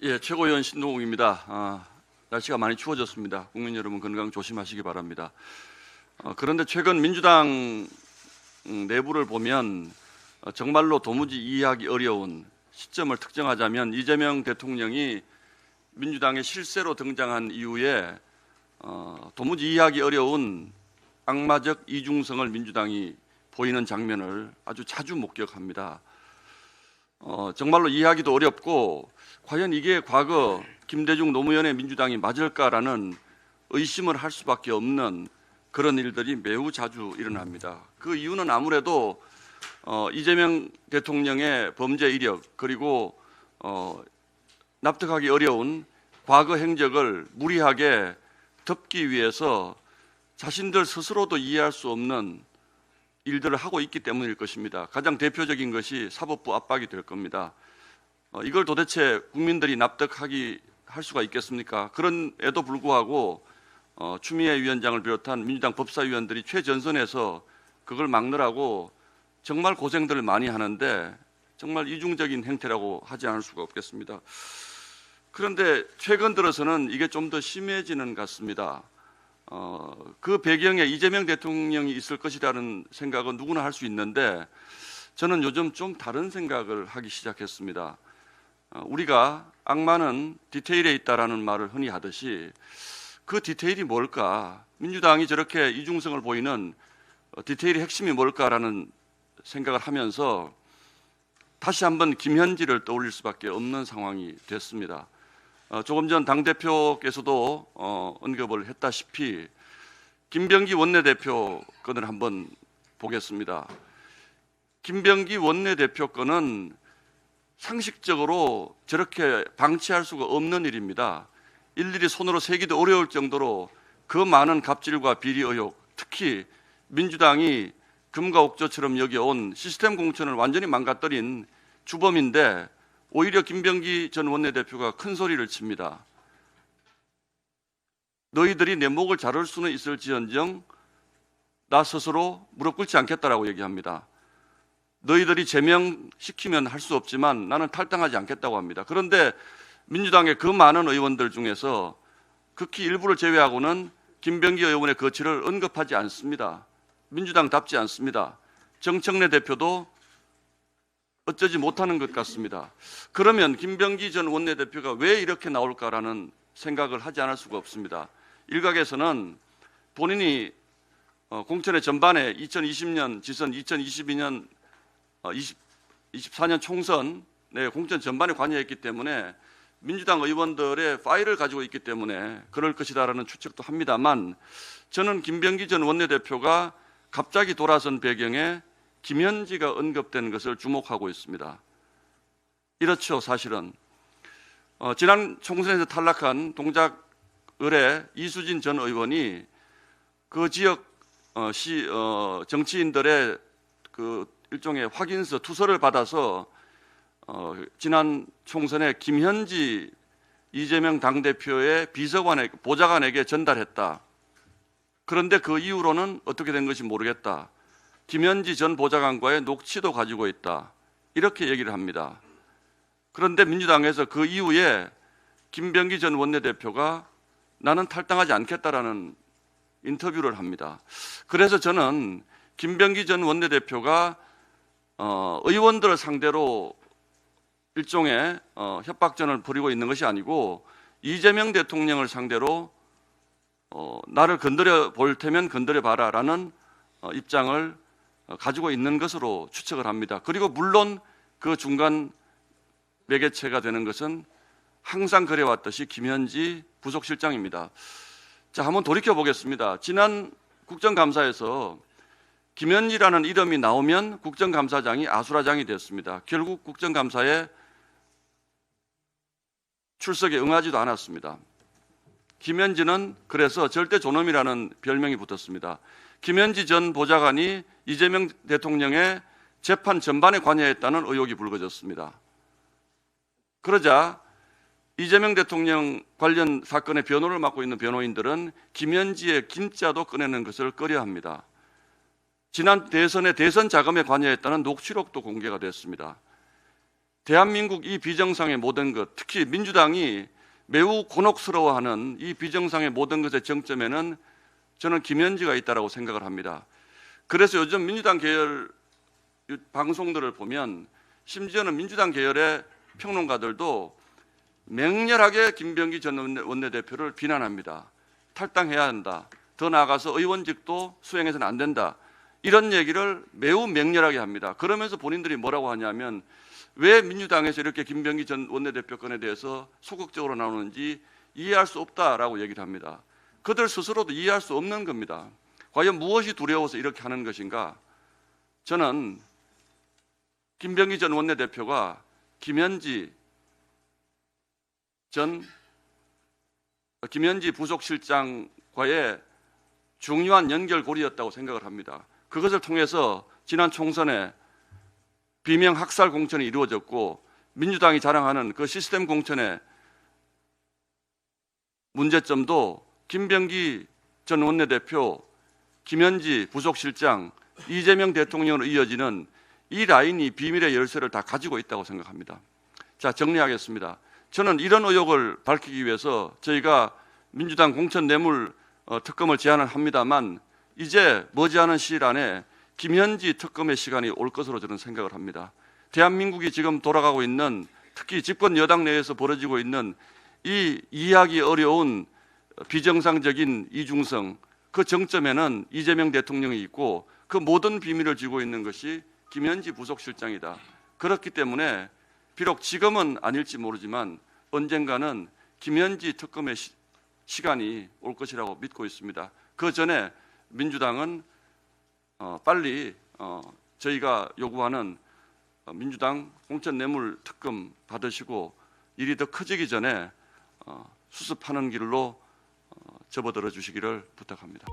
예, 최고위원 신동욱입니다. 날씨가 많이 추워졌습니다. 국민 여러분 건강 조심하시기 바랍니다. 그런데 최근 민주당 내부를 보면 정말로 도무지 이해하기 어려운 시점을 특정하자면 이재명 대통령이 민주당의 실세로 등장한 이후에 도무지 이해하기 어려운 악마적 이중성을 민주당이 보이는 장면을 아주 자주 목격합니다. 정말로 이해하기도 어렵고 과연 이게 과거 김대중 노무현의 민주당이 맞을까라는 의심을 할 수밖에 없는 그런 일들이 매우 자주 일어납니다. 그 이유는 아무래도 이재명 대통령의 범죄 이력 그리고 납득하기 어려운 과거 행적을 무리하게 덮기 위해서 자신들 스스로도 이해할 수 없는 일들을 하고 있기 때문일 것입니다. 가장 대표적인 것이 사법부 압박이 될 겁니다. 이걸 도대체 국민들이 할 수가 있겠습니까? 그런에도 불구하고 추미애 위원장을 비롯한 민주당 법사위원들이 최전선에서 그걸 막느라고 정말 고생들을 많이 하는데 정말 이중적인 행태라고 하지 않을 수가 없겠습니다. 그런데 최근 들어서는 이게 좀 더 심해지는 것 같습니다. 그 배경에 이재명 대통령이 있을 것이라는 생각은 누구나 할 수 있는데 저는 요즘 좀 다른 생각을 하기 시작했습니다. 우리가 악마는 디테일에 있다라는 말을 흔히 하듯이 그 디테일이 뭘까? 민주당이 저렇게 이중성을 보이는 디테일의 핵심이 뭘까라는 생각을 하면서 다시 한번 김현지를 떠올릴 수밖에 없는 상황이 됐습니다. 조금 전 당대표께서도 언급을 했다시피 김병기 원내대표 건을 한번 보겠습니다. 김병기 원내대표 건은 상식적으로 저렇게 방치할 수가 없는 일입니다. 일일이 손으로 세기도 어려울 정도로 그 많은 갑질과 비리 의혹, 특히 민주당이 금과 옥조처럼 여겨온 시스템 공천을 완전히 망가뜨린 주범인데 오히려 김병기 전 원내대표가 큰 소리를 칩니다. 너희들이 내 목을 자를 수는 있을지언정 나 스스로 무릎 꿇지 않겠다라고 얘기합니다. 너희들이 제명시키면 할 수 없지만 나는 탈당하지 않겠다고 합니다. 그런데 민주당의 그 많은 의원들 중에서 극히 일부를 제외하고는 김병기 의원의 거취를 언급하지 않습니다. 민주당답지 않습니다. 정청래 대표도 어쩌지 못하는 것 같습니다. 그러면 김병기 전 원내대표가 왜 이렇게 나올까라는 생각을 하지 않을 수가 없습니다. 일각에서는 본인이 공천의 전반에 2020년 지선, 2022년 24년 총선에 공천 전반에 관여했기 때문에 민주당 의원들의 파일을 가지고 있기 때문에 그럴 것이다라는 추측도 합니다만 저는 김병기 전 원내대표가 갑자기 돌아선 배경에 김현지가 언급되는 것을 주목하고 있습니다. 이렇죠, 사실은. 지난 총선에서 탈락한 동작을의 이수진 전 의원이 그 지역 정치인들의 그 일종의 확인서, 투서를 받아서 지난 총선에 김현지 이재명 당대표의 보좌관에게 전달했다. 그런데 그 이후로는 어떻게 된 것인지 모르겠다. 김현지 전 보좌관과의 녹취도 가지고 있다. 이렇게 얘기를 합니다. 그런데 민주당에서 그 이후에 김병기 전 원내대표가 나는 탈당하지 않겠다라는 인터뷰를 합니다. 그래서 저는 김병기 전 원내대표가 의원들을 상대로 일종의 협박전을 벌이고 있는 것이 아니고 이재명 대통령을 상대로 나를 건드려 볼 테면 건드려 봐라라는 입장을 가지고 있는 것으로 추측을 합니다. 그리고 물론 그 중간 매개체가 되는 것은 항상 그래왔듯이 김현지 부속실장입니다. 자, 한번 돌이켜 보겠습니다. 지난 국정감사에서 김현지라는 이름이 나오면 국정감사장이 아수라장이 됐습니다. 결국 국정감사에 출석에 응하지도 않았습니다. 김현지는 그래서 절대 존엄이라는 별명이 붙었습니다. 김현지 전 보좌관이 이재명 대통령의 재판 전반에 관여했다는 의혹이 불거졌습니다. 그러자 이재명 대통령 관련 사건의 변호를 맡고 있는 변호인들은 김현지의 김자도 꺼내는 것을 꺼려합니다. 지난 대선의 대선 자금에 관여했다는 녹취록도 공개가 됐습니다. 대한민국 이 비정상의 모든 것, 특히 민주당이 매우 곤혹스러워하는 이 비정상의 모든 것의 정점에는 저는 김현지가 있다고 생각을 합니다. 그래서 요즘 민주당 계열 방송들을 보면 심지어는 민주당 계열의 평론가들도 맹렬하게 김병기 전 원내대표를 비난합니다. 탈당해야 한다. 더 나아가서 의원직도 수행해서는 안 된다. 이런 얘기를 매우 맹렬하게 합니다. 그러면서 본인들이 뭐라고 하냐면 왜 민주당에서 이렇게 김병기 전 원내대표 건에 대해서 소극적으로 나오는지 이해할 수 없다라고 얘기를 합니다. 그들 스스로도 이해할 수 없는 겁니다. 과연 무엇이 두려워서 이렇게 하는 것인가? 저는 김병기 전 원내대표가 김현지 부속실장과의 중요한 연결고리였다고 생각을 합니다. 그것을 통해서 지난 총선에 비명 학살 공천이 이루어졌고 민주당이 자랑하는 그 시스템 공천의 문제점도 김병기 전 원내대표, 김현지 부속실장, 이재명 대통령으로 이어지는 이 라인이 비밀의 열쇠를 다 가지고 있다고 생각합니다. 자, 정리하겠습니다. 저는 이런 의혹을 밝히기 위해서 저희가 민주당 공천 뇌물 특검을 제안을 합니다만 이제 머지않은 시일 안에 김현지 특검의 시간이 올 것으로 저는 생각을 합니다. 대한민국이 지금 돌아가고 있는, 특히 집권 여당 내에서 벌어지고 있는 이 이해하기 어려운 비정상적인 이중성, 그 정점에는 이재명 대통령이 있고 그 모든 비밀을 쥐고 있는 것이 김현지 부속실장이다. 그렇기 때문에 비록 지금은 아닐지 모르지만 언젠가는 김현지 특검의 시간이 올 것이라고 믿고 있습니다. 그 전에 민주당은 빨리 저희가 요구하는 민주당 공천 뇌물 특검 받으시고 일이 더 커지기 전에 수습하는 길로 접어들어 주시기를 부탁합니다.